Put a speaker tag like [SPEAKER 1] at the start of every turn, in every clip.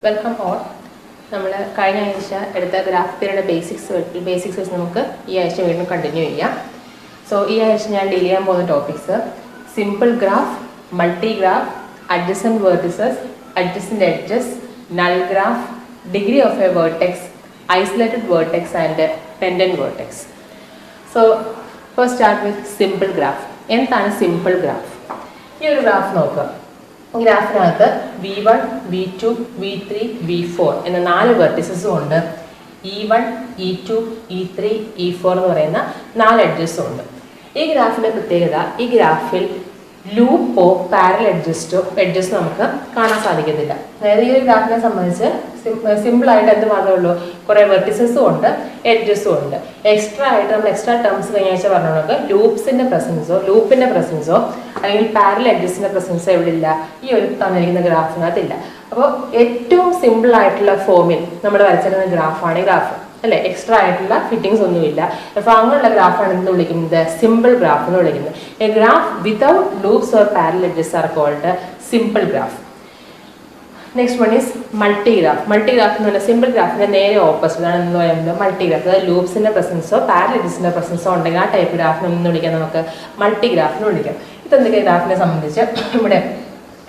[SPEAKER 1] Welcome all. നമ്മൾ കഴിഞ്ഞ ആഴ്ച എടുത്ത ഗ്രാഫ് തിയറിയുടെ ബേസിക്സ് വെച്ച് നമുക്ക് ഈ ആഴ്ച വീണ്ടും കണ്ടിന്യൂ ചെയ്യാം. സോ ഈ ആഴ്ച ഞാൻ ഡീൽ ചെയ്യാൻ പോകുന്ന topics simple graph, multi graph, adjacent vertices, adjacent edges, null graph, degree of A vertex, isolated vertex and pendant vertex. So first start with simple graph. എന്താണ് സിമ്പിൾ ഗ്രാഫ്? ഈ ഒരു graph നോക്കുക. ഈ ഗ്രാഫിനകത്ത് V1, V2, V3, V4 എന്ന 4 വെർട്ടിസസും ഉണ്ട്. E1, E2, E3, E4 എന്ന് പറയുന്ന 4 എഡ്ജസും ഉണ്ട്. ഈ ഗ്രാഫിൻ്റെ പ്രത്യേകത, ഈ ഗ്രാഫിൽ ലൂപ്പോ പാരലൽ എഡ്ജസ് നമുക്ക് കാണാൻ സാധിക്കത്തില്ല. അതായത് ഈ ഒരു ഗ്രാഫിനെ സംബന്ധിച്ച് സിമ്പിളായിട്ട് എന്ത് മാത്രമേ ഉള്ളൂ, കുറേ വെർട്ടിസസും ഉണ്ട്, എഡ്ജസും ഉണ്ട്. എക്സ്ട്രാ ടേംസ് കഴിഞ്ഞ ആഴ്ച പറഞ്ഞുകൊണ്ട് ലൂപ്പിൻ്റെ പ്രസൻസോ അല്ലെങ്കിൽ പാരലൽ എഡ്ജസിൻ്റെ പ്രസൻസോ എവിടെ ഇല്ല, ഈ ഒരു തന്നിരിക്കുന്ന ഗ്രാഫിനകത്തില്ല. അപ്പോൾ ഏറ്റവും സിമ്പിൾ ആയിട്ടുള്ള ഫോമിൽ നമ്മൾ വരച്ചിരുന്ന ഗ്രാഫാണ് ഈ ഗ്രാഫ്, അല്ലേ? എക്സ്ട്രാ ആയിട്ടുള്ള ഫിറ്റിങ്സ് ഒന്നുമില്ല. അപ്പോൾ അങ്ങനെയുള്ള ഗ്രാഫാണ് എന്ത് വിളിക്കുന്നത്? സിമ്പിൾ ഗ്രാഫ് എന്ന് വിളിക്കുന്നത്. A graph without loops or parallel edges are called simple graph. Next one is multi graph. Multi graph എന്ന് പറഞ്ഞാൽ സിമ്പിൾ ഗ്രാഫിൻ്റെ നേരെ ഓപ്പോസിറ്റ് ആണ് എന്ന് പറയുന്നത് മൾട്ടി ഗ്രാഫ്. അതായത് ലൂപ്സിൻ്റെ പ്രസൻസോ പാരലൽ എഡ്ജസിൻ്റെ പ്രസൻസോ ഉണ്ടെങ്കിൽ ആ ടൈപ്പ് ഗ്രാഫിനെ ഒന്ന് വിളിക്കാം, നമുക്ക് മൾട്ടി ഗ്രാഫ് എന്ന് വിളിക്കാം. ഇതെന്തൊക്കെ ഗ്രാഫിനെ സംബന്ധിച്ച് ഇവിടെ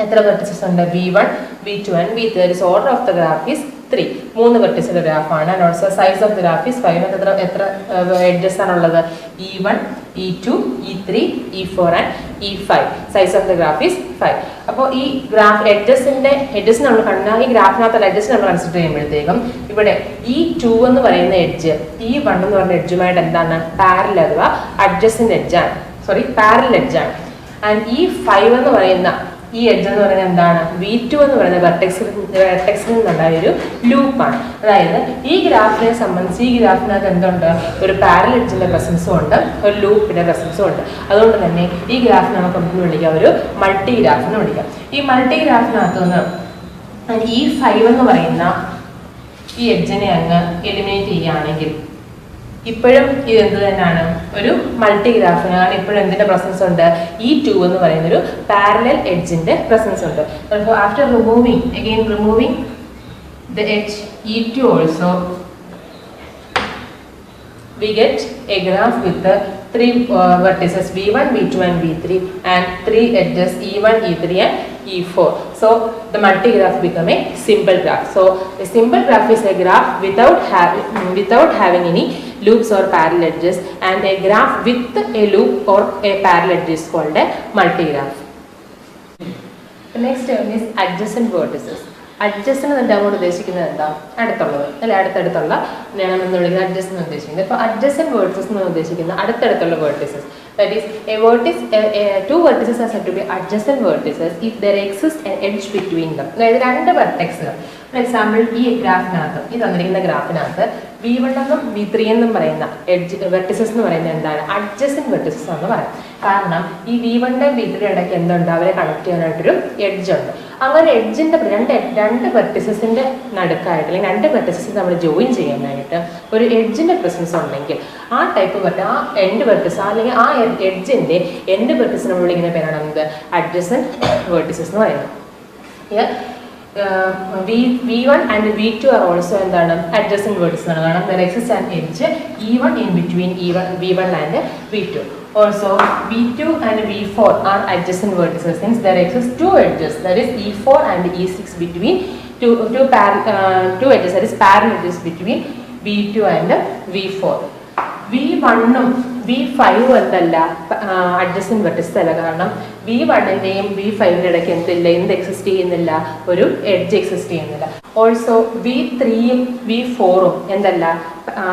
[SPEAKER 1] എത്ര വെർട്ടിസസ് ഉണ്ട്? V1, V2 and V3. That is order of the graph is 3. 3 വെർട്ടിസിൻ്റെ ഗ്രാഫാണ്. And also size of the graph is 5. എത്ര എഡ്ജസ് ആണുള്ളത്? E1, E2, E3, E4 and E5. Size of the graph is 5. അപ്പോൾ ഈ graph edges നമ്മൾ കണ്ടാൽ ഈ ഗ്രാഫിനകത്തുള്ള edges നമ്മൾ കൺസിഡർ ചെയ്യുമ്പോഴത്തേക്കും ഇവിടെ E2 എന്ന് പറയുന്ന എഡ്ജ് E1 എന്ന് പറയുന്ന എഡ്ജുമായിട്ട് എന്താണ്? പാരലൽ അഥവാ അഡ്ജസൻറ്റ് എഡ്ജാണ്, പാരലൽ എഡ്ജാണ്. ആൻഡ് E5 എന്ന് പറയുന്ന ഈ എഡ്ജ് എന്ന് പറയുന്നത് എന്താണ്? V2 എന്ന് പറയുന്ന വെർട്ടെക്സിൽ നിന്നുണ്ടായ ഒരു ലൂപ്പാണ്. അതായത് ഈ ഗ്രാഫിനെ സംബന്ധിച്ച് ഈ ഗ്രാഫിനകത്ത് എന്തുണ്ട്? ഒരു പാരലൽ എഡ്ജിൻ്റെ പ്രസൻസും ഉണ്ട്, ഒരു ലൂപ്പിൻ്റെ പ്രസൻസും ഉണ്ട്. അതുകൊണ്ട് തന്നെ ഈ ഗ്രാഫിനെ നമുക്ക് എന്തെന്ന് വിളിക്കാം? ഒരു മൾട്ടി ഗ്രാഫ് എന്ന് വിളിക്കാം. ഈ മൾട്ടി ഗ്രാഫിനകത്ത് നിന്ന് E5 എന്ന് പറയുന്ന ഈ എഡ്ജിനെ അങ്ങ് എലിമിനേറ്റ് ചെയ്യുകയാണെങ്കിൽ ഇപ്പോഴും ഇത് എന്ത് തന്നെയാണ്? ഒരു മൾട്ടി ഗ്രാഫിനാണ്. ഇപ്പോഴും എന്തിൻ്റെ പ്രസൻസ് ഉണ്ട്? E2 എന്ന് പറയുന്നൊരു പാരലൽ എഡ്ജിൻ്റെ പ്രസൻസ് ഉണ്ട്. After removing the edge E2 also, we get a graph with the 3 vertices V1, V2 and V3 and 3 edges E1, E3 and E4. So the multi graph become a simple graph. So a simple graph is a graph without having any loops or parallel edges, and a graph with a loop or a parallel edge is called a multi graph. The next term is adjacent vertices. Adjacent എന്നിട്ട് അങ്ങോട്ട് ഉദ്ദേശിക്കുന്നത് എന്താ? അടുത്തുള്ളത്, അല്ലെ? അടുത്തടുത്തുള്ള നമ്മൾ വിളിക്കുന്നത് adjust എന്ന് ഉദ്ദേശിക്കുന്നത്. ഇപ്പോൾ അഡ്ജസ്റ്റൻ്റ് വേർട്ടിസസ് എന്ന് ഉദ്ദേശിക്കുന്നത് അടുത്തടുത്തുള്ള vertices. That is, two vertices are said to be adjacent vertices if there exists an edge between them. അതായത് 2 വെർട്ടെക്സുകൾ. ഫോർ എക്സാമ്പിൾ ഈ ഗ്രാഫിനകത്ത്, ഈ തന്നിരിക്കുന്ന ഗ്രാഫിനകത്ത് V1 എന്നും V3 എന്നും പറയുന്ന വെർട്ടിസസ് എന്ന് പറയുന്നത് എന്താണ്? അഡ്ജസൻറ്റ് വെർട്ടിസസ് എന്ന് പറയാം. കാരണം ഈ V1 V3 ഇടയ്ക്ക് എന്തുണ്ട്? അവരെ കണക്ട് ചെയ്യാനായിട്ടൊരു എഡ്ജ് ഉണ്ട്. അങ്ങനെ എഡ്ജിൻ്റെ രണ്ട് വെർട്ടിസസിൻ്റെ നടുക്കായിട്ട് അല്ലെങ്കിൽ 2 വെർട്ടിസസ് നമ്മൾ ജോയിൻ ചെയ്യാനായിട്ട് ഒരു എഡ്ജിൻ്റെ പ്രസൻസ് ഉണ്ടെങ്കിൽ ആ ടൈപ്പ് ആ എൻഡ് വെർട്ടിസ് അല്ലെങ്കിൽ ആ എഡ്ജിൻ്റെ എൻഡ് വെർട്ടിസ് നമ്മൾ വിളിക്കുന്ന പേരാണ് എന്ത്? അഡ്ജസൻറ്റ് വെർട്ടിസസ് എന്ന് പറയുന്നത്. V1 and V2 are also എന്താണ്? അഡ്ജസൻറ്റ് വെർട്ടിസസ് ആണ്. കാരണം there exists an edge E1 in between V1 and V2. Also V2 and V4 are adjacent vertices since there exist 2 edges, that is E4 and E6 between two edges, that is parallel edges between V2 and V4. V1 ഉം V5 എന്തല്ല? Adjacent vertices അല്ല. കാരണം V1ൻ്റെയും V5ൻ്റെ ഇടയ്ക്ക് എന്ത് exist ചെയ്യുന്നില്ല? ഒരു edge exist ചെയ്യുന്നില്ല. Also V3യും V4ഉം എന്തല്ല?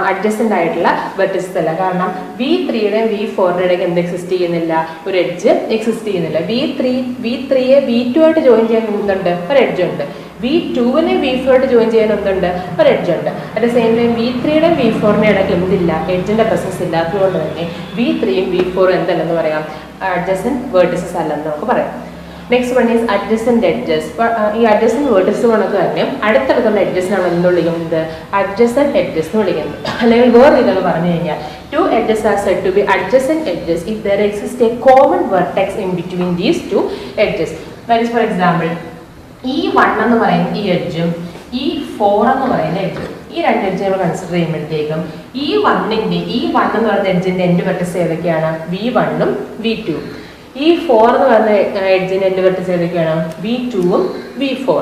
[SPEAKER 1] അഡ്ജസൻ്റ് ആയിട്ടുള്ള വെർട്ടിസസ് അല്ല. കാരണം V3യുടെയും V4ൻ്റെ ഇടയ്ക്ക് എന്ത് എക്സിസ്റ്റ് ചെയ്യുന്നില്ല? ഒരു എഡ്ജ് എക്സിസ്റ്റ് ചെയ്യുന്നില്ല. V3യെ V2 ആയിട്ട് ജോയിൻ ചെയ്യാൻ എന്തുണ്ട്? ഒരു എഡ്ജ് ഉണ്ട്. V2നെ V4 ആയിട്ട് ജോയിൻ ചെയ്യാൻ എന്തുണ്ട്? ഒരു എഡ്ജ് ഉണ്ട്. അറ്റ് ദ സെയിം ടൈം V3യുടെയും V4ൻ്റെ ഇടയ്ക്ക് എന്തില്ല? എഡ്ജിൻ്റെ പ്രസൻസ് ഇല്ലാത്തതുകൊണ്ട് തന്നെ V3യും V4ഉം എന്തല്ലെന്ന് പറയാം? അഡ്ജസൻറ്റ് വെർട്ടിസസ് അല്ലെന്ന് നമുക്ക് പറയാം. Next one is adjacent edges. ഈ അഡ്ജസൻറ്റ് വെർട്ടിസസ് കണക്ക് തന്നെ അടുത്തടുത്തുള്ള എഡ്ജസിനാണ് എന്ത് വിളിക്കുന്നത്? അഡ്ജസൻറ്റ് എഡ്ജസ് എന്ന് വിളിക്കുന്നത്. അല്ലെങ്കിൽ വേറെ രീതിയിൽ പറഞ്ഞു കഴിഞ്ഞാൽ 2 edges are said to be adjacent edges if there exists a common vertex in between these 2 edges. That is, for example, E1 എന്ന് പറയുന്ന ഈ എഡ്ജും ഈ 4 എന്ന് പറയുന്ന എഡ്ജ്, ഈ രണ്ട് എഡ്ജ് നമ്മൾ കൺസിഡർ ചെയ്യുമ്പോഴത്തേക്കും ഈ 1 എന്ന് പറയുന്ന എഡ്ജിന്റെ എൻഡ് വെർട്ടിസ് ഏതൊക്കെയാണ്? V1 V2. ഈ 4 എന്ന് പറയുന്ന എഡ്ജിന്റെ എൻഡ് വെർട്ടിസ് ഏതൊക്കെയാണ്? V2 V4.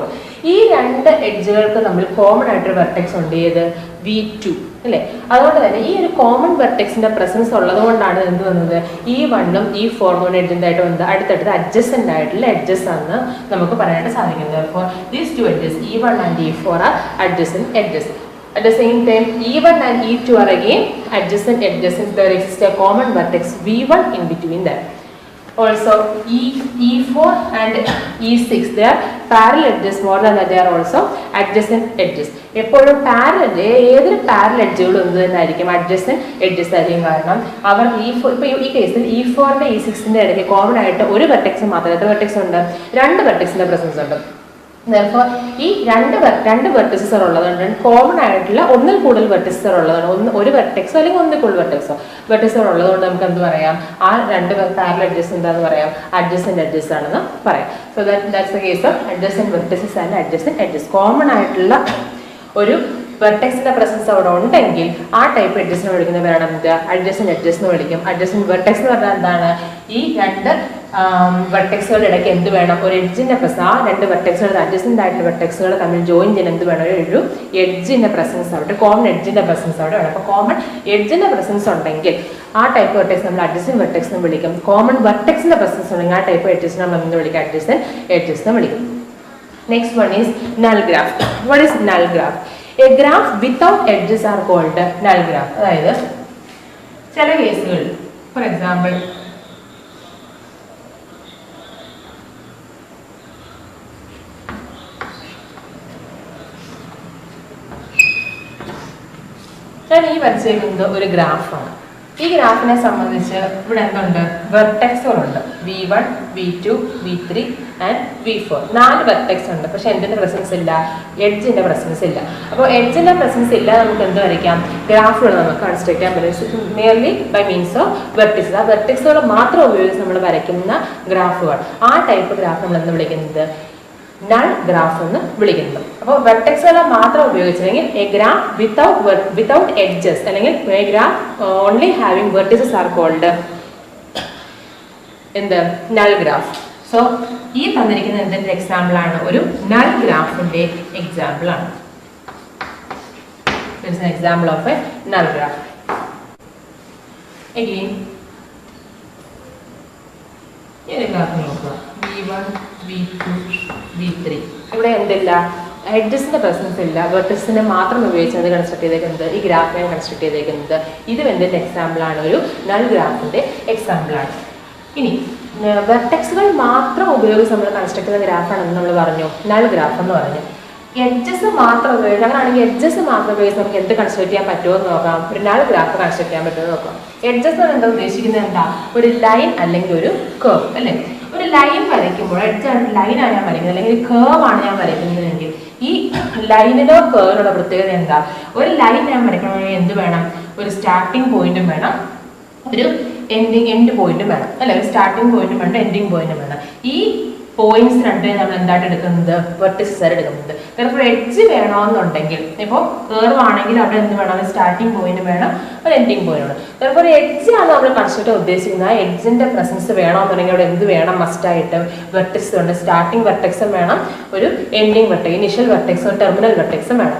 [SPEAKER 1] ഈ രണ്ട് എഡ്ജുകൾക്ക് നമ്മൾ കോമൺ ആയിട്ടൊരു വെർട്ടെക്സ് ഉണ്ട്, ഏത്? V2 അല്ലേ? അതുകൊണ്ട് തന്നെ ഈ ഒരു കോമൺ വെർട്ടെക്സിന്റെ പ്രസൻസ് ഉള്ളത് കൊണ്ടാണ് എന്ത് വന്നത്, E1 E4 എഡ്ജിന്റെ ആയിട്ട് വന്നത് അടുത്തടുത്ത് അഡ്ജസന്റ് ആയിട്ടുള്ള എഡ്ജസ് ആണ് നമുക്ക് പറയാനായിട്ട് സാധിക്കുന്നത്. For these two edges E1 and E4 are adjacent edges. At the same time, E1 and E2 are again adjacent edges since there exists a common vertex V1 in between them. Also, E4 and E6, they are parallel edges. More than that, they are also adjacent edges. എപ്പോഴും ഏതൊരു parallel എഡ്ജുകളും എന്ത് തന്നെ ആയിരിക്കും? Adjacent edges ആയിരിക്കും. കാരണം അവർ ഇപ്പോൾ ഈ കേസിൽ E4 E6 ഇടയ്ക്ക് കോമൺ ആയിട്ട് ഒരു വെർട്ടെക്സ് മാത്രമേ, എത്ര വെർട്ടെക്സ് ഉണ്ട്? 2 വെർട്ടെക്സിന്റെ പ്രസൻസ് ഉണ്ട്. ഈ രണ്ട് വെർട്ടിസസ് ഉള്ളതുകൊണ്ട് കോമൺ ആയിട്ടുള്ള ഒന്നിൽ കൂടുതൽ വെർട്ടിസസ് ഉള്ളതാണ്, ഒരു വെർട്ടെക്സോ അല്ലെങ്കിൽ ഒന്നിൽ കൂടുതൽ വെർട്ടിസസ് ഉള്ളതുകൊണ്ട് നമുക്ക് എന്ത് പറയാം? ആ രണ്ട് പാരലൽ എഡ്ജസ് എന്താന്ന് പറയാം? അഡ്ജസന്റ് എഡ്ജസ് ആണെന്ന് പറയാം. So that's the case of adjacent vertices and adjacent edges. Common ആയിട്ടുള്ള ഒരു വെർട്ടെക്സിന്റെ പ്രസൻസ് അവിടെ ഉണ്ടെങ്കിൽ ആ ടൈപ്പ് എഡ്ജസിനെ വിളിക്കുന്ന പേരാണ് എന്ത്? അഡ്ജസന്റ് എഡ്ജസ് എന്ന് വിളിക്കും. അഡ്ജസന്റ് വെർട്ടെക്സ് എന്ന് പറഞ്ഞാൽ എന്താണ്? ഈ രണ്ട് വെർട്ടെക്സുകളുടെ ഇടയ്ക്ക് എന്ത് വേണം? ഒരു എഡ്ജിന്റെ പ്രസൻസ്. ആ രണ്ട് വെർട്ടെക്സുകളുടെ അഡ്ജസന്റ് ആയിട്ടുള്ള വെർട്ടെക്സുകൾ തമ്മിൽ ജോയിൻ ചെയ്യാൻ എന്ത് വേണം? ഒരു എഡ്ജിന്റെ പ്രസൻസ് അവിടെ, കോമൺ എഡ്ജിന്റെ പ്രസൻസ് അവിടെ വേണം. അപ്പോൾ കോമൺ എഡ്ജിന്റെ പ്രസൻസ് ഉണ്ടെങ്കിൽ ആ ടൈപ്പ് വെർട്ടെക്സ് നമ്മൾ അഡ്ജസന്റ് വെർട്ടെക്സ് എന്ന് വിളിക്കും. കോമൺ വെർട്ടെക്സിന്റെ പ്രസൻസ് ഉണ്ടെങ്കിൽ ആ ടൈപ്പ് എഡ്ജസ് നമ്മൾ എന്ത് വിളിക്കും? അഡ്ജസന്റ് എഡ്ജസ് എന്ന് വിളിക്കും. Next one is null graph. What is null graph? A graph without edges are called null graph. അതായത് ചില കേസുകൾ, ഫോർ എക്സാമ്പിൾ ഞാൻ ഈ വരച്ചിരിക്കുന്നത് ഒരു ഗ്രാഫാണ്. ഈ ഗ്രാഫിനെ സംബന്ധിച്ച് ഇവിടെ എന്തുണ്ട്? വെർട്ടെക്സുകളുണ്ട്. V1 V2 V3 and V4. 4 vertex ഉണ്ട്. പക്ഷെ എന്തിന്റെ പ്രസൻസ് ഇല്ല? എഡ്ജിന്റെ പ്രസൻസ് ഇല്ല. അപ്പോൾ എഡ്ജിന്റെ പ്രസൻസ് ഇല്ല നമുക്ക് എന്ത് വരയ്ക്കാം? ഗ്രാഫുകൾ നമുക്ക് കൺസ്ട്രക്ട് ചെയ്യാൻ പറ്റും, merely by means of vertex. ആ വെർട്ടിക്സുകൾ മാത്രം ഉപയോഗിച്ച് നമ്മൾ വരയ്ക്കുന്ന ഗ്രാഫുകൾ, ആ ടൈപ്പ് ഗ്രാഫ് നമ്മൾ എന്ത് വിളിക്കുന്നത്? നൾ ഗ്രാഫ് എന്ന് വിളിക്കുന്നത്. അപ്പോൾ വെർട്ടെക്സുകളെ മാത്രം ഉപയോഗിച്ചില്ലെങ്കിൽ എ ഗ്രാഫ് വിത്തൗട്ട് എഡ്ജസ് അല്ലെങ്കിൽ a graph only having vertices are called എന്ത്? Null graph. സോ ഈ തന്നിരിക്കുന്ന എന്തിന്റെ എക്സാമ്പിൾ ആണ്? ഒരു നൾ ഗ്രാഫിന്റെ എക്സാമ്പിൾ ആണ്. Example of A null graph. Again, ഈ ഗ്രാഫ് നോക്കുക. V1 V2 V3. ഇവിടെ എന്തില്ല? എഡ്ജസിന്റെ പ്രസൻസ് ഇല്ല. വെർട്ടിസിനെ മാത്രം ഉപയോഗിച്ചാണ് കൺസ്ട്രക്ട് ചെയ്തേക്കുന്നത്. ഈ ഗ്രാഫിനെ കൺസ്ട്രക്ട് ചെയ്തേക്കുന്നത്. ഇത് എന്തിന്റെ എക്സാമ്പിൾ ആണ്? ഒരു നൾ ഗ്രാഫിന്റെ എക്സാമ്പിൾ ആണ്. ഇനി വെർട്ടെക്സുകൾ മാത്രം ഉപയോഗിച്ച് നമ്മൾ കൺസ്ട്രക്ട് ചെയ്യുന്ന ഗ്രാഫാണെന്ന് നമ്മൾ പറഞ്ഞു, നൾ ഗ്രാഫ് എന്ന് പറഞ്ഞു. എഡ്ജസ് മാത്രം ഉപയോഗിച്ച്, അങ്ങനെയാണെങ്കിൽ എഡ്ജസ് മാത്രം ഉപയോഗിച്ച് നമുക്ക് എന്ത് കൺസ്ട്രക്ട് ചെയ്യാൻ പറ്റുമോ എന്ന് നോക്കാം. ഒരു നൾ ഗ്രാഫ് കൺസ്ട്രക്ട് ചെയ്യാൻ പറ്റുമോ നോക്കാം. എഡ്ജസ് എന്താ ഉദ്ദേശിക്കുന്നത്? എന്താ? ഒരു ലൈൻ അല്ലെങ്കിൽ ഒരു കർവ് അല്ലേ? ഒരു ലൈൻ വരയ്ക്കുമ്പോൾ എഡ്ജാണ് ലൈനാണ് ഞാൻ വരയ്ക്കുന്നത് അല്ലെങ്കിൽ കർവ് ആണ് ഞാൻ വരയ്ക്കുന്നതെങ്കിൽ ഈ ലൈനിനോ കർവിനോ പ്രത്യേകത എന്താ? ഒരു ലൈൻ ഞാൻ വരയ്ക്കണമെങ്കിൽ എന്ത് വേണം? ഒരു സ്റ്റാർട്ടിംഗ് പോയിന്റും വേണം, ഒരു എൻഡ് പോയിന്റും വേണം അല്ലെ? ഒരു സ്റ്റാർട്ടിംഗ് പോയിന്റും വേണം, എൻഡിങ് പോയിന്റും വേണം. ഈ പോയിന്റ്സ് രണ്ടേ നമ്മൾ എന്തായിട്ട് എടുക്കുന്നത്? വെർട്ടിസസ് ആയിട്ട് എടുക്കുന്നത്. ചിലപ്പോൾ എഡ്ജ് വേണമെന്നുണ്ടെങ്കിൽ, ഇപ്പോൾ കർവ് ആണെങ്കിൽ അവിടെ എന്ത് വേണം? സ്റ്റാർട്ടിംഗ് പോയിന്റ് വേണം, ഒരു എൻഡിങ് പോയിന്റ് വേണം. ചിലപ്പോൾ ഒരു എഡ്ജ് ആണ് നമ്മൾ കൺസ്ട്രക്ട് ഉദ്ദേശിക്കുന്നത്. ആ എഡ്ജിന്റെ പ്രസൻസ് വേണമെന്നുണ്ടെങ്കിൽ അവിടെ എന്ത് വേണം? മസ്റ്റായിട്ട് വെർട്ടിക്സ് ഉണ്ട്. സ്റ്റാർട്ടിംഗ് വെർട്ടെക്സും വേണം, ഒരു എൻഡിങ് വെർട്ടെക്സ്, ഇനിഷ്യൽ വെർട്ടെക്സും ടെർമിനൽ വെർട്ടെക്സും വേണം.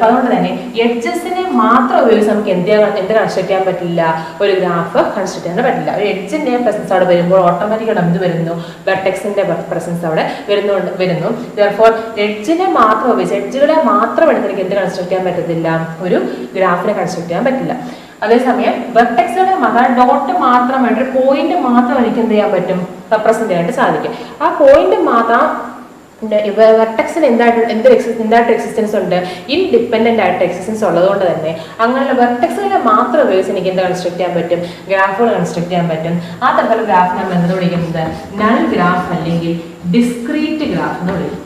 [SPEAKER 1] അതുകൊണ്ട് തന്നെ എഡ്ജസിനെ മാത്രം ഉപയോഗിച്ച് നമുക്ക് എന്ത് കൺസ്ട്രക്ട് ചെയ്യാൻ പറ്റില്ല? ഒരു ഗ്രാഫ് കൺസ്ട്രക്ട് ചെയ്യാൻ പറ്റില്ല. ഒരു എഡ്ജിന്റെ പ്രസൻസ് അവിടെ വരുമ്പോൾ ഓട്ടോമാറ്റിക്കായിട്ട് എന്ത് വരുന്നു? വെർട്ടെക്സിന്റെ പ്രസൻസ് അവിടെ വരുന്നു. Therefore, എഡ്ജിനെ മാത്രം ഉപയോഗിച്ച്, എഡ്ജുകളെ മാത്രം എടുത്ത് എനിക്ക് എന്ത് കൺസ്ട്രക്ട് ചെയ്യാൻ പറ്റത്തില്ല? ഒരു ഗ്രാഫിനെ കൺസ്ട്രക്ട് ചെയ്യാൻ പറ്റില്ല. അതേസമയം വെർട്ടെക്സുകളെ മാത്രം, ഡോട്ട് മാത്രമായിട്ട് ഒരു പോയിന്റ് മാത്രം എനിക്ക് എന്ത് ചെയ്യാൻ പറ്റും? റെപ്രസെന്റ് ചെയ്യാനായിട്ട് സാധിക്കും. ആ പോയിന്റ് മാത്രം വെർട്ടെക്സിന് എന്തായിട്ട് എക്സിസ്റ്റൻസ് ഉണ്ട്? ഇൻഡിപെൻഡന്റ് ആയിട്ട് എക്സിസ്റ്റൻസ് ഉള്ളതുകൊണ്ട് തന്നെ അങ്ങനെയുള്ള വെർട്ടെക്സുകളെ മാത്രം ഉപയോഗിച്ച് എനിക്ക് എന്താ കൺസ്ട്രക്ട് ചെയ്യാൻ പറ്റും? ഗ്രാഫുകൾ കൺസ്ട്രക്ട് ചെയ്യാൻ പറ്റും. ആ തരത്തിലുള്ള ഗ്രാഫ് നമ്മൾ എന്ത് വിളിക്കുന്നത്? നൾ ഗ്രാഫ് അല്ലെങ്കിൽ ഡിസ്ക്രീറ്റ് ഗ്രാഫ് എന്ന് വിളിക്കും.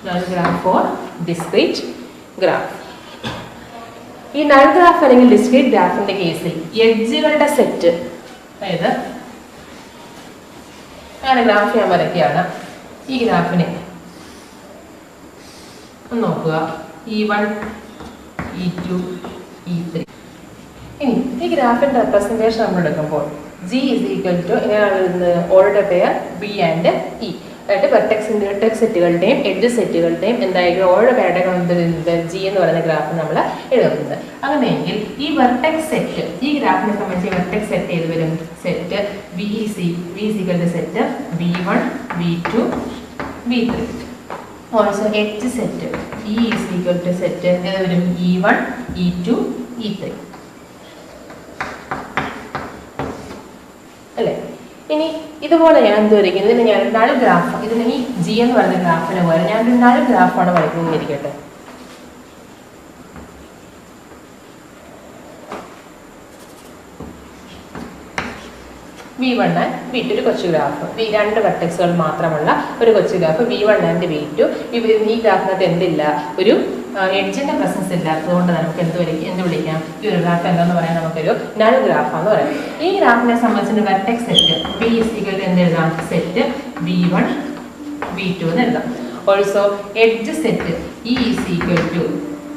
[SPEAKER 1] Null graph or discrete graph. ഈ നൾ ഗ്രാഫ് അല്ലെങ്കിൽ ഡിസ്ക്രീറ്റ് ഗ്രാഫിന്റെ കേസിൽ എഡ്ജുകളുടെ സെറ്റ്, അതായത് അങ്ങനെ ഗ്രാഫ് ഞാൻ വരയ്ക്കുകയാണ്. ഈ ഗ്രാഫിനെ ഒന്ന് നോക്കുക, E1 E2 E3. ഇനി ഈ ഗ്രാഫിൻ്റെ റെപ്രസെൻറ്റേഷൻ നമ്മൾ എടുക്കുമ്പോൾ G is equal to order pair B and E. അതായത് വെർട്ടെക്സ് സെറ്റുകളുടെയും എഡ്ജ് സെറ്റുകളുടെയും എന്തായാലും ഓരോ പേരുടെ ജി എന്ന് പറയുന്ന ഗ്രാഫ് നമ്മൾ എഴുതുന്നത്. അങ്ങനെയെങ്കിൽ ഈ വെർട്ടെക്സ് സെറ്റ്, ഈ ഗ്രാഫിനെ സംബന്ധിച്ച് വെർട്ടെക്സ് സെറ്റ് ചെയ്ത് വരും set V set V1 V2 V3. Also edge set E set ഏത് വരും E1 E2 E3 അല്ലേ. ഇനി ഇതുപോലെ ഞാൻ എന്ത് വരയ്ക്കും, ഇതിന് ഞാൻ നൾ ഗ്രാഫ്, ഇതിന് ഈ ജി എന്ന് പറയുന്ന ഗ്രാഫിന് പോലെ ഞാൻ ഒരു നൾ ഗ്രാഫാണ് വരയ്ക്കുന്നതിരിക്കട്ടെ. V1 ആൻഡ് V2 ഒരു കൊച്ചു ഗ്രാഫ്, രണ്ട് വെർട്ടെക്സുകൾ മാത്രമുള്ള ഒരു കൊച്ചു ഗ്രാഫ് V1 ആൻഡ് V2. ഈ ഗ്രാഫിനകത്ത് എന്തില്ല, ഒരു എഡ്ജിന്റെ പ്രസൻസ് ഇല്ലാത്തതുകൊണ്ട് നമുക്ക് എന്ത് വിളിക്കാം, ഈ ഒരു ഗ്രാഫ് എന്താന്ന് പറയാൻ നമുക്കൊരു നൾ ഗ്രാഫാന്ന് പറയാം. ഈ ഗ്രാഫിനെ സംബന്ധിച്ച് വെർട്ടെക്സ് സെറ്റ് V എന്ത് എഴുതാം, സെറ്റ് V1 V2 എന്ന് എഴുതാം. ഓൾസോ എഡ്ജ് സെറ്റ് E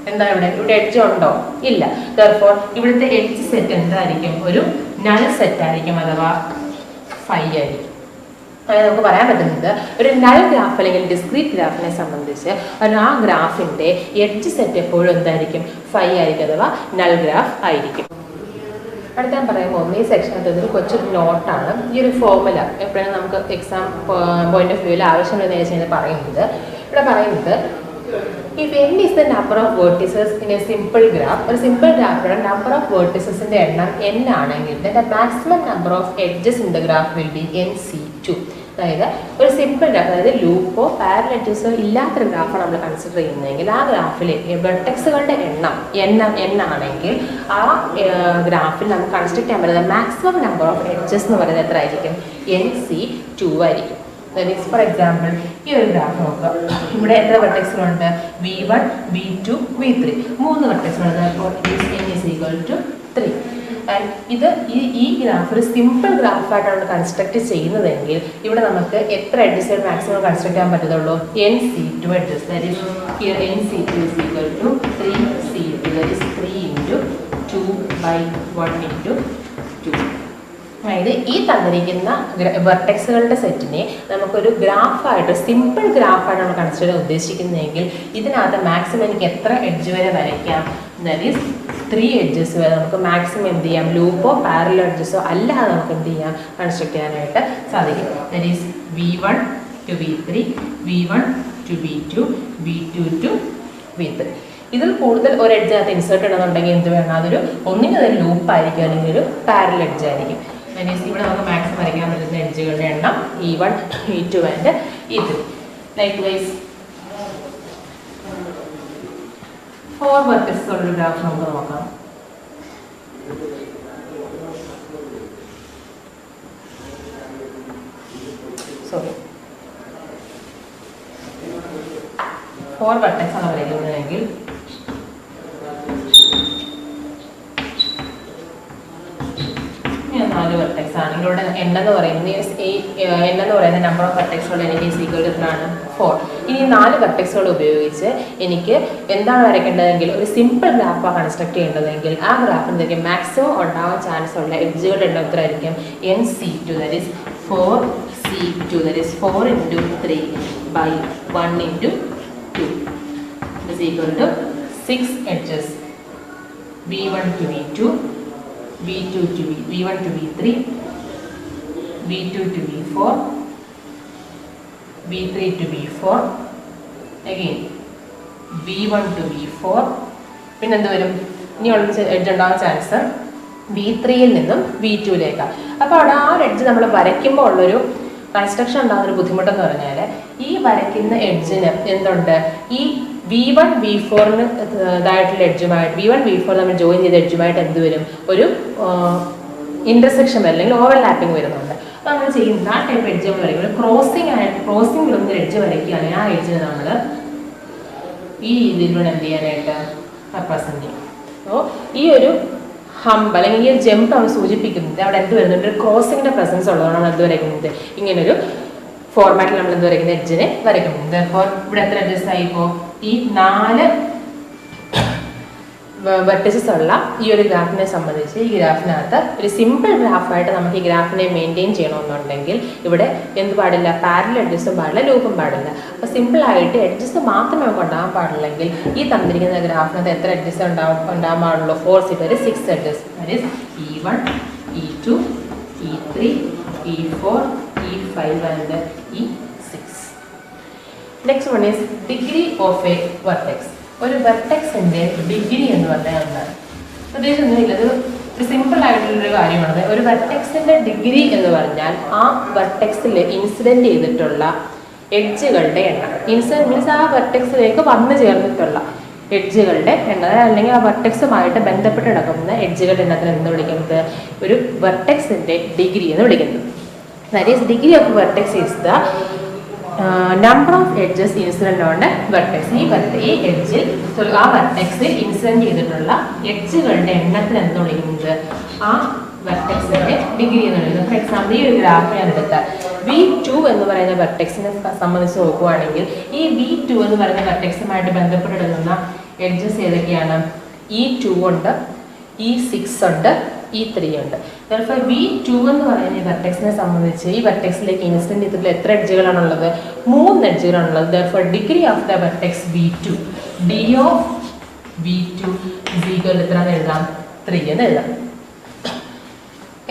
[SPEAKER 1] എന്താ, ഇവിടെ എഡ്ജ് ഉണ്ടോ, ഇല്ല. ദെർഫോർ ഇവിടുത്തെ എഡ്ജ് സെറ്റ് എന്തായിരിക്കും, ഒരു നൾ സെറ്റ് ആയിരിക്കും, അഥവാ ഫൈ ആയിരിക്കും. അതായത് നമുക്ക് പറയാൻ പറ്റുന്നത് ഒരു നൾ ഗ്രാഫ് അല്ലെങ്കിൽ ഡിസ്ക്രീറ്റ് ഗ്രാഫിനെ സംബന്ധിച്ച് ആ ഗ്രാഫിൻ്റെ എഡ്ജ് സെറ്റ് എപ്പോഴും എന്തായിരിക്കും, ഫൈ ആയിരിക്കും, അഥവാ നൾ ഗ്രാഫ് ആയിരിക്കും. അടുത്ത ഞാൻ പറയുമ്പോൾ ഈ സെക്ഷനകത്ത് ഒരു കൊച്ചു നോട്ടാണ്. ഈ ഒരു ഫോർമുല എപ്പോഴും നമുക്ക് എക്സാം പോയിന്റ് ഓഫ് വ്യൂവിൽ ആവശ്യമുള്ളതെന്ന് വെച്ചാൽ പറയുന്നത്, ഇവിടെ പറയുന്നത് if n is the number of vertices in a simple graph, ഒരു സിമ്പിൾ ഗ്രാഫിലുള്ള നമ്പർ ഓഫ് വേർട്ടിസസിന്റെ എണ്ണം n ആണെങ്കിൽ then the maximum number of edges in the graph will be nc2. അതായത് ഒരു സിമ്പിൾ ഗ്രാഫ്, അതായത് ലൂപ്പോ പാരലറ്റീസോ ഇല്ലാത്തൊരു ഗ്രാഫാണ് നമ്മൾ കൺസിഡർ ചെയ്യുന്നതെങ്കിൽ ആ ഗ്രാഫിൽ വെർട്ടെക്സുകളുടെ എണ്ണം n ആണെങ്കിൽ ആ ഗ്രാഫിൽ നമുക്ക് കൺസ്ട്രക്ട് ചെയ്യാൻ പറ്റുന്ന മാക്സിമം നമ്പർ ഓഫ് എഡ്ജസ് എന്ന് പറയുന്നത് എത്ര ആയിരിക്കും, nc2 ആയിരിക്കും. ഫോർ എക്സാമ്പിൾ ഈ ഒരു ഗ്രാഫ് നോക്കുക, ഇവിടെ എത്ര വെർട്ടെക്സുകളുണ്ട്, V1 V2 V3, 3 വെർട്ടെക്സുകളുണ്ട്. അപ്പോൾ n 3. ആൻഡ് ഈ ഗ്രാഫ് ഒരു സിമ്പിൾ ഗ്രാഫായിട്ടാണ് കൺസ്ട്രക്ട് ചെയ്യുന്നതെങ്കിൽ ഇവിടെ നമുക്ക് എത്ര എഡ്ജസ് മാക്സിമം കൺസ്ട്രക്ട് ചെയ്യാൻ പറ്റത്തുള്ളൂ, nc2 edges. That is here nc2 3c2, that is 3 × 2/1 × 2. അതായത് ഈ തന്നിരിക്കുന്ന വെർട്ടെക്സുകളുടെ സെറ്റിനെ നമുക്കൊരു ഗ്രാഫായിട്ട്, സിമ്പിൾ ഗ്രാഫായിട്ട് നമ്മൾ കൺസിഡർ ചെയ്യാൻ ഉദ്ദേശിക്കുന്നതെങ്കിൽ ഇതിനകത്ത് മാക്സിമം എനിക്ക് എത്ര എഡ്ജ് വരെ വരയ്ക്കാം, ദാറ്റ് ഈസ് 3 എഡ്ജസ് വരെ നമുക്ക് മാക്സിമം എന്ത് ചെയ്യാം, ലൂപ്പോ പാരലൽ എഡ്ജസോ അല്ലാതെ നമുക്ക് എന്ത് ചെയ്യാം, കൺസ്ട്രക്ട് ചെയ്യാനായിട്ട് സാധിക്കും. That is V1 to V3, V1 to V2, V2 to V3. ഇതിൽ കൂടുതൽ ഒരു എഡ്ജ് ഇൻസേർട്ട് ചെയ്യണമെന്നുണ്ടെങ്കിൽ എന്ത് വേണം, അതൊരു ഒന്നിനൊരു ലൂപ്പ് ആയിരിക്കും അല്ലെങ്കിൽ ഒരു പാരലൽ എഡ്ജ് ആയിരിക്കും. ഇവിടെ നമുക്ക് മാക്സിമം വരയ്ക്കാൻ പറ്റുന്ന എഡ്ജുകളുടെ എണ്ണം E1 E2 and E3. ലൈക്ക്വൈസ് 4 vertices ഉള്ള ഗ്രാഫ് നമുക്ക് നോക്കാം. സോറി, 4 വെർട്ടെക്സ് ആണ് വരയ്ക്കുന്നതെങ്കിൽ വെർട്ടെക്സ് ആണ്. ഇവിടെ എണ്ണെന്ന് പറയുന്നത് നമ്പർ ഓഫ് വെർട്ടെക്സുകൾ എനിക്ക് എത്രയാണ്, 4. ഇനി 4 വെർട്ടെക്സുകൾ ഉപയോഗിച്ച് എനിക്ക് എന്താണ് വരയ്ക്കേണ്ടതെങ്കിൽ ഒരു സിമ്പിൾ ഗ്രാഫാണ് കൺസ്ട്രക്ട് ചെയ്യേണ്ടതെങ്കിൽ ആ ഗ്രാഫിന് മാക്സിമം ഉണ്ടാവാൻ ചാൻസ് ഉള്ള എഡ്ജുകളുടെ എണ്ണം എത്ര ആയിരിക്കും, nc2, that is 4c2, that is 4 × 3/1 × 2 is equal to 6 edges. V1 to V2, V1 to V3, V2 to V4, V3 to V4, again V1 to V4. പിന്നെ എന്ത് വരും, ഇനിയുള്ള എഡ്ജ് ഉണ്ടാകാൻ ചാൻസ് V3യിൽ നിന്നും V2യിലേക്കാണ്. അപ്പോൾ അവിടെ ആ എഡ്ജ് നമ്മൾ വരയ്ക്കുമ്പോൾ ഉള്ളൊരു കൺസ്ട്രക്ഷൻ ഉണ്ടാകുന്നൊരു ബുദ്ധിമുട്ടെന്ന് പറഞ്ഞാൽ ഈ വരയ്ക്കുന്ന എഡ്ജിന് എന്തുണ്ട്, ഈ V1 V4 ഇതായിട്ടുള്ള എഡ്ജുമായിട്ട് V1 V4 നമ്മൾ ജോയിൻ ചെയ്ത എഡ്ജുമായിട്ട് എന്ത് വരും, ഒരു ഇന്റർസെക്ഷൻ അല്ലെങ്കിൽ ഓവർലാപ്പിംഗ് വരുന്നുണ്ട്. അപ്പോൾ നമ്മൾ ചെയ്യുന്ന ആ ടൈപ്പ് എഡ്ജ് നമ്മൾ വരയ്ക്കും, ക്രോസിംഗ് വരുന്ന എഡ്ജ് വരയ്ക്കുകയാണെങ്കിൽ ആ എഡ്ജിന് നമ്മൾ ഈ രീതിയിലൂടെ എന്ത് ചെയ്യാനായിട്ട് റെപ്രസെൻറ്റ് ചെയ്യും. അപ്പോൾ ഈ ഒരു ഹംബ് അല്ലെങ്കിൽ ഈ ജമ്പ് നമ്മൾ സൂചിപ്പിക്കുന്നത് അവിടെ എന്ത് വരുന്നുണ്ട്, ഒരു ക്രോസിങ്ങിന്റെ പ്രസൻസ് ഉള്ളതാണ് നമ്മൾ എന്ത് വരയ്ക്കുന്നത്, ഇങ്ങനൊരു ഫോർമാറ്റിൽ നമ്മൾ എന്ത് വരയ്ക്കുന്നത്, എഡ്ജിനെ വരയ്ക്കുന്നത്. അപ്പോൾ ഇവിടെ എത്ര എഡ്ജസ് ആയി, ഇപ്പോൾ ഈ 4 വെർട്ടിസസ് ഉള്ള ഈ ഒരു ഗ്രാഫിനെ സംബന്ധിച്ച് ഈ ഗ്രാഫിനകത്ത് ഒരു സിമ്പിൾ ഗ്രാഫായിട്ട് നമുക്ക് ഈ ഗ്രാഫിനെ മെയിൻറ്റെയിൻ ചെയ്യണമെന്നുണ്ടെങ്കിൽ ഇവിടെ എന്ത് പാടില്ല, പാരലൽ എഡ്ജസും പാടില്ല, ലൂപ്പും പാടില്ല. അപ്പോൾ സിമ്പിളായിട്ട് എഡ്ജസ് മാത്രമേ നമുക്ക് ഉണ്ടാകാൻ പാടില്ലെങ്കിൽ ഈ തന്നിരിക്കുന്ന ഗ്രാഫിനകത്ത് എത്ര എഡ്ജസ് ഉണ്ടാകാൻ പാടുള്ളൂ, 6 edges. That is E1, E2, E3, E4, E5 and E6. Next one is degree of A vertex. ഒരു വെർട്ടെക്സിന്റെ ഡിഗ്രി എന്ന് പറഞ്ഞാൽ എന്താണ്? പ്രത്യേകിച്ചൊന്നുമില്ല, ഇത് ഒരു സിമ്പിൾ ആയിട്ടുള്ളൊരു കാര്യമാണ്. ഒരു വെർട്ടെക്സിന്റെ ഡിഗ്രി എന്ന് പറഞ്ഞാൽ ആ വെർട്ടെക്സിൽ ഇൻസിഡന്റ് ചെയ്തിട്ടുള്ള എഡ്ജുകളുടെ എണ്ണം. ഇൻസിഡന്റ് മീൻസ് ആ വെർട്ടെക്സിലേക്ക് വന്നു ചേർന്നിട്ടുള്ള എഡ്ജുകളുടെ എണ്ണം, അല്ലെങ്കിൽ ആ വെർട്ടെക്സുമായിട്ട് ബന്ധപ്പെട്ട് കിടക്കുന്ന എഡ്ജുകളുടെ എണ്ണത്തിന് എന്ന് വിളിക്കുന്നത് ഒരു വെർട്ടെക്സിന്റെ ഡിഗ്രി എന്ന് വിളിക്കുന്നത്. That is degree of vertex is the number of edges incident on vertex. ഈ എഡ്ജിൽ ആ വെർട്ടെക്സിൽ ഇൻസിഡന്റ് ചെയ്തിട്ടുള്ള എഡ്ജുകളുടെ എണ്ണത്തിന് എന്ന് വിളിക്കുന്നത് ആ വെർട്ടെക്സിന്റെ ഡിഗ്രി എന്ന് വിളിക്കുന്നത്. ഫോർ എക്സാമ്പിൾ ഈ ഒരു ഗ്രാഫ് ഞാൻ എടുത്താൽ V2 എന്ന് പറയുന്ന വെർട്ടെക്സിനെ സംബന്ധിച്ച് നോക്കുകയാണെങ്കിൽ ഈ V2 എന്ന് പറയുന്ന വെർട്ടെക്സുമായിട്ട് ബന്ധപ്പെട്ടിടുന്ന എഡ്ജസ് ഏതൊക്കെയാണ്? E2 ഉണ്ട്, E6 ഉണ്ട്, E3 ഉണ്ട്. Therefore V2 എന്ന് പറയുന്ന ഈ വെർട്ടെക്സിനെ സംബന്ധിച്ച് ഈ വെർട്ടെക്സിലേക്ക് ഇൻസിഡന്റ് ചെയ്തിട്ടുള്ള എത്ര എഡ്ജുകളാണുള്ളത്? 3 എഡ്ജുകളാണുള്ളത്. Therefore degree of the vertex V2, D of V2 is equal to എത്രയെന്ന് എഴുതാം? 3 എന്ന് എഴുതാം.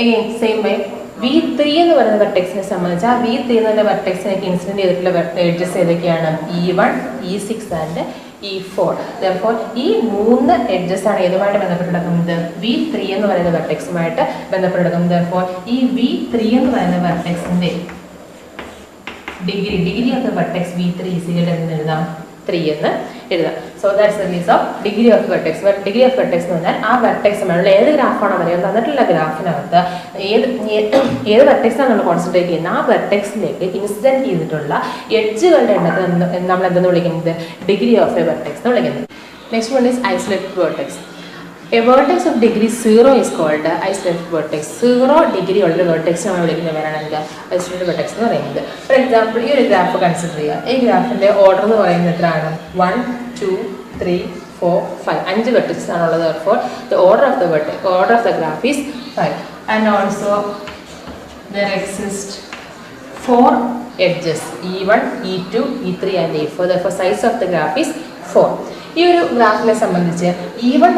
[SPEAKER 1] Again same way V3 എന്ന് പറയുന്ന വെർട്ടെക്സിനെ സംബന്ധിച്ച് ആ V3 എന്ന് പറയുന്ന വെർട്ടെക്സിലേക്ക് ഇൻസിഡന്റ് ചെയ്തിട്ടുള്ള എഡ്ജസ് ഏതൊക്കെയാണ്? E1, E6 and E4. Therefore ഈ 3 എഡ്ജസ് ആണ് ഏതുമായിട്ട് ബന്ധപ്പെട്ടിരിക്കുന്നത്? V3 എന്ന് പറയുന്ന വെർട്ടെക്സുമായിട്ട് ബന്ധപ്പെട്ടിരിക്കുന്നത്. Therefore ഈ V3 എന്ന് പറയുന്ന വെർട്ടെക്സിന്റെ degree of the vertex V3 is equal to എന്ന് എഴുതാം? 3 എന്ന് എഴുതാം. So that's the means of degree of vertex. Degree of vertex എന്ന് പറഞ്ഞാൽ ആ വെർട്ടെക്സുമായുള്ള ഏത് ഗ്രാഫാണോ വരിക തന്നിട്ടുള്ള ഗ്രാഫിനകത്ത് ഏത് വെർട്ടെക്സാണ് നമ്മൾ കോൺസെൻട്രേറ്റ് ചെയ്യുന്നത് ആ വെർട്ടെക്സിലേക്ക് ഇൻസിഡന്റ് ചെയ്തിട്ടുള്ള എഡ്ജുകളുടെ എണ്ണത്തിൽ നമ്മൾ എന്തെന്ന് വിളിക്കുന്നത്? ഡിഗ്രി ഓഫ് എ വെർട്ടെക്സ് എന്ന് വിളിക്കുന്നത്. Next one is isolated vertex. A vertex of degree 0 is called isolated vertex. 0 degree ഉള്ള വെർട്ടെക്സ് നമ്മൾ വിളിക്കുന്ന പേരാണ് എന്താ? ഐസൊലേറ്റഡ് വെർട്ടെക്സ് എന്ന് പറയുന്നത്. ഫോർ എക്സാമ്പിൾ ഈ ഒരു ഗ്രാഫ് കൺസിഡർ ചെയ്യുക. ഈ ഗ്രാഫിന്റെ ഓർഡർ എന്ന് പറയുന്നത് എത്രയാണ്? 1, 2, 3, 4, 5. 5 വെർട്ടെക്സ് ആണുള്ളത്. Therefore the order of the graph is 5. And also there exist 4 edges, E1, E2, E3 and E4. Therefore size of the graph is 4. ഈ ഒരു ഗ്രാഫിനെ സംബന്ധിച്ച് V1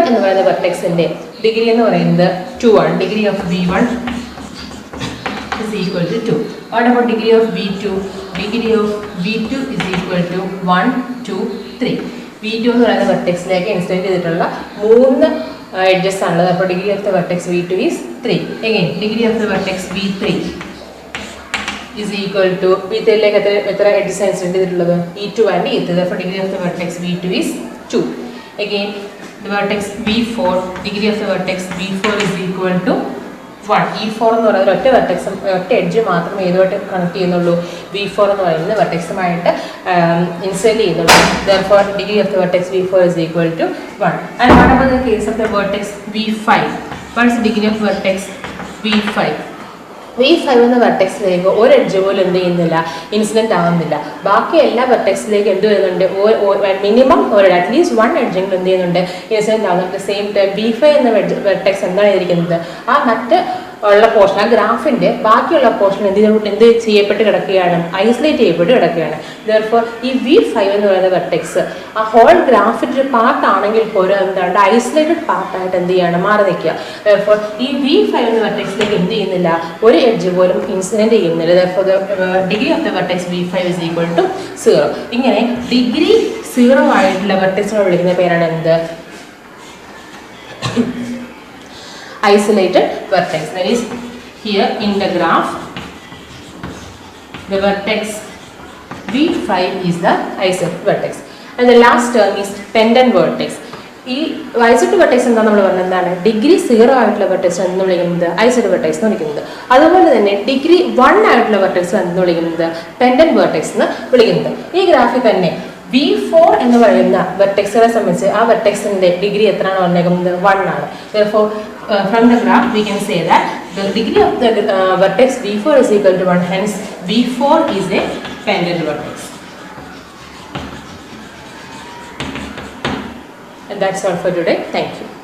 [SPEAKER 1] എന്ന് പറയുന്ന വെർട്ടെക്സിന്റെ ഡിഗ്രി എന്ന് പറയുന്നത് 2 ആണ്. Degree of V1 is equal to 2. What about degree of V2? Degree of V2 is equal to 1, 2, 3. V2 എന്ന് പറയുന്ന വെർട്ടെക്സിലേക്ക് ഇൻസിഡന്റ് ചെയ്തിട്ടുള്ള 3 എഡ്ജസ് ആണുള്ളത്. അപ്പോൾ degree of the vertex V2 is 3. Again degree of the vertex V3 is equal to V3 ലേക്ക് എത്ര edges incident ചെയ്തിട്ടുള്ളത്? E2 and E3. Therefore degree of the vertex V2 is 2. Again the vertex V4, degree of the vertex V4 is equal to 1. E4 എന്ന് പറയുന്നത് ഒറ്റ വെർട്ടെക്സും ഒറ്റ edge മാത്രമേ ഏതുമായിട്ട് connect ചെയ്യുന്നുള്ളൂ? V4 എന്ന് പറയുന്നത് വെർട്ടെക്സുമായിട്ട് ഇൻസിഡന്റ് ചെയ്യുന്നുള്ളൂ. Therefore degree of the vertex V4 is equal to 1. And what about the case of the vertex V5? What is the degree of vertex V5? V5 എന്ന വെർട്ടെക്സിലേക്ക് ഒരു എഡ്ജ് പോലും എന്ത് ചെയ്യുന്നില്ല? ഇൻസിഡന്റ് ആവുന്നില്ല. ബാക്കി എല്ലാ വെർട്ടെക്സിലേക്ക് എന്ത് വരുന്നുണ്ട്? മിനിമം ഒരു അറ്റ്ലീസ്റ്റ് 1 എഡ്ജെങ്കിലും എന്ത് ചെയ്യുന്നുണ്ട്? ഇൻസിഡന്റ് ആവുന്നുണ്ട്. സെയിം ടൈം V5 എന്ന വെർട്ടെക്സ് എന്താണ് ചെയ്തിരിക്കുന്നത്? ആ മറ്റ് ഉള്ള പോർഷൻ, ആ ഗ്രാഫിന്റെ ബാക്കിയുള്ള പോർഷൻ എന്ത് ചെയ്യപ്പെട്ട് കിടക്കുകയാണ്? ഐസൊലേറ്റ് ചെയ്യപ്പെട്ട് കിടക്കുകയാണ്. Therefore ഈ V5 എന്ന് പറയുന്ന വെർട്ടെക്സ് ആ ഹോൾ ഗ്രാഫിന്റെ ഒരു പാർട്ട് ആണെങ്കിൽ പോലും എന്താണ്? ഐസൊലേറ്റഡ് പാർട്ടായിട്ട് എന്ത് ചെയ്യാണ്? മാറി നിൽക്കുക. Therefore ഈ V5 എന്ന വെർട്ടെക്സിലേക്ക് എന്ത് ചെയ്യുന്നില്ല? ഒരു എഡ്ജ് പോലും ഇൻസിഡന്റ് ചെയ്യുന്നില്ല. Therefore the degree of the vertex V5 is equal to 0. ഇങ്ങനെ ഡിഗ്രി 0 ആയിട്ടുള്ള വെർട്ടെക്സിനെ വിളിക്കുന്ന പേരാണ് എന്ത്? Isolated vertex. That is here in the graph the vertex V5 is the isolated vertex. And the last term is pendant vertex. ഈ isolated vertex എന്താ നമ്മൾ പറഞ്ഞത്? എന്താണ്? ഡിഗ്രി 0 ആയിട്ടുള്ള വെർട്ടെക്സ് എന്ന് വിളിക്കുന്നത് ഐസൊലേറ്റഡ് വെർട്ടെക്സ് എന്ന് വിളിക്കുന്നത്. അതുപോലെ തന്നെ ഡിഗ്രി 1 ആയിട്ടുള്ള വെർട്ടെക്സ് എന്ന് വിളിക്കുന്നത് പെൻഡന്റ് വെർട്ടെക്സ് എന്ന് വിളിക്കുന്നത്. ഈ ഗ്രാഫിൽ തന്നെ V4 എന്ന് പറയുന്ന വെർട്ടെക്സിനെ സംബന്ധിച്ച് ആ വെർട്ടെക്സിന്റെ ഡിഗ്രി എത്രയാണ് വന്നേക്കുന്നത് 1 ആണ്. Therefore, from the graph we can say that the degree of the vertex V4 is equal to 1. Hence, V4 is a pendant vertex. And that's all for today. Thank you.